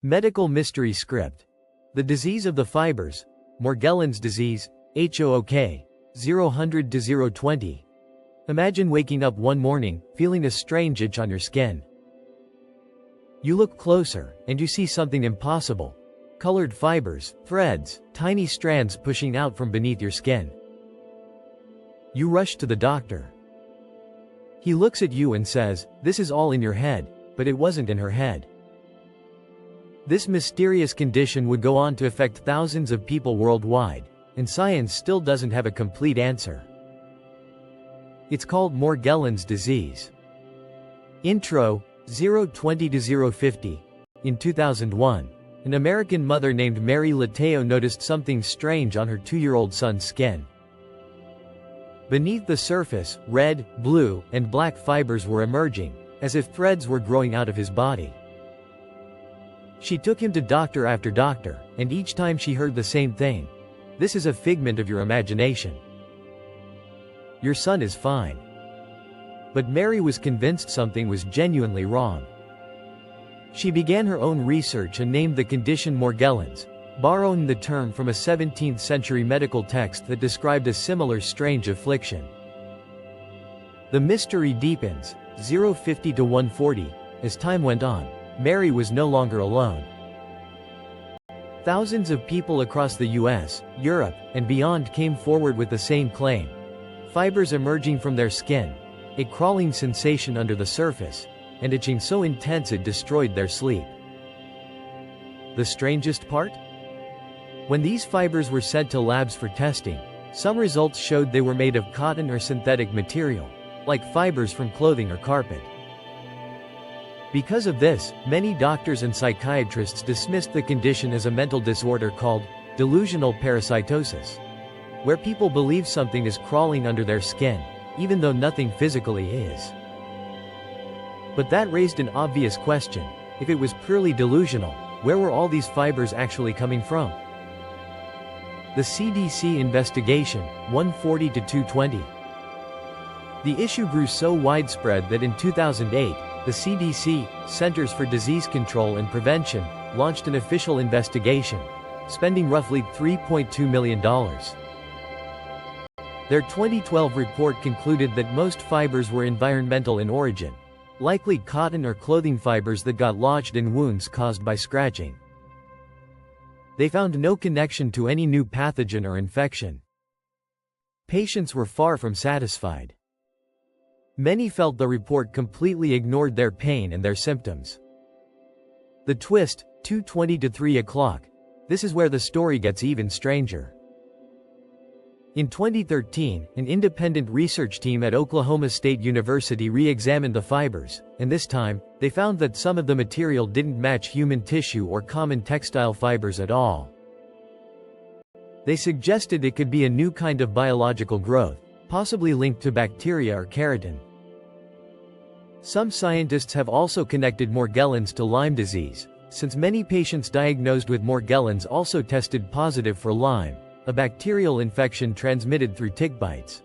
Medical mystery script. The disease of the fibers, Morgellons disease, HOOK, 0-100 to 0-20. Imagine waking up one morning, feeling a strange itch on your skin. You look closer, and you see something impossible. Colored fibers, threads, tiny strands pushing out from beneath your skin. You rush to the doctor. He looks at you and says, "This is all in your head," but it wasn't in her head. This mysterious condition would go on to affect thousands of people worldwide, and science still doesn't have a complete answer. It's called Morgellons disease. Intro, 0-20 to 0-50. In 2001, an American mother named Mary Leitao noticed something strange on her 2-year-old son's skin. Beneath the surface, red, blue, and black fibers were emerging, as if threads were growing out of his body. She took him to doctor after doctor, and each time she heard the same thing: "This is a figment of your imagination. Your son is fine." But Mary was convinced something was genuinely wrong. She began her own research and named the condition Morgellons, borrowing the term from a 17th century medical text that described a similar strange affliction. The mystery deepens, 0-50 to 140, as time went on. Mary was no longer alone. Thousands of people across the US, Europe, and beyond came forward with the same claim. Fibers emerging from their skin, a crawling sensation under the surface, and itching so intense it destroyed their sleep. The strangest part? When these fibers were sent to labs for testing, some results showed they were made of cotton or synthetic material, like fibers from clothing or carpet. Because of this, many doctors and psychiatrists dismissed the condition as a mental disorder called delusional parasitosis, where people believe something is crawling under their skin, even though nothing physically is. But that raised an obvious question: if it was purely delusional, where were all these fibers actually coming from? The CDC investigation, 140 to 220. The issue grew so widespread that in 2008, the CDC, Centers for Disease Control and Prevention, launched an official investigation, spending roughly $3.2 million. Their 2012 report concluded that most fibers were environmental in origin, likely cotton or clothing fibers that got lodged in wounds caused by scratching. They found no connection to any new pathogen or infection. Patients were far from satisfied. Many felt the report completely ignored their pain and their symptoms. The twist, 2:20 to 3 o'clock. This is where the story gets even stranger. In 2013, an independent research team at Oklahoma State University re-examined the fibers, and this time, they found that some of the material didn't match human tissue or common textile fibers at all. They suggested it could be a new kind of biological growth, possibly linked to bacteria or keratin. Some scientists have also connected Morgellons to Lyme disease, since many patients diagnosed with Morgellons also tested positive for Lyme, a bacterial infection transmitted through tick bites.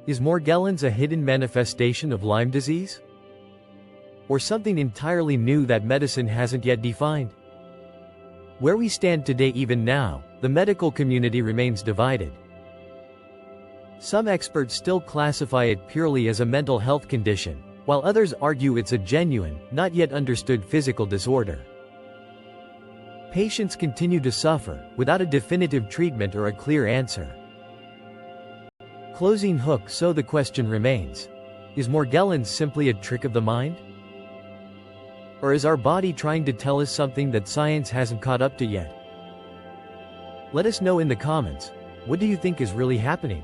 Is Morgellons a hidden manifestation of Lyme disease? Or something entirely new that medicine hasn't yet defined? Where we stand today, even now, the medical community remains divided. Some experts still classify it purely as a mental health condition, while others argue it's a genuine, not yet understood physical disorder. Patients continue to suffer, without a definitive treatment or a clear answer. Closing hook. So the question remains: is Morgellons simply a trick of the mind? Or is our body trying to tell us something that science hasn't caught up to yet? Let us know in the comments. What do you think is really happening?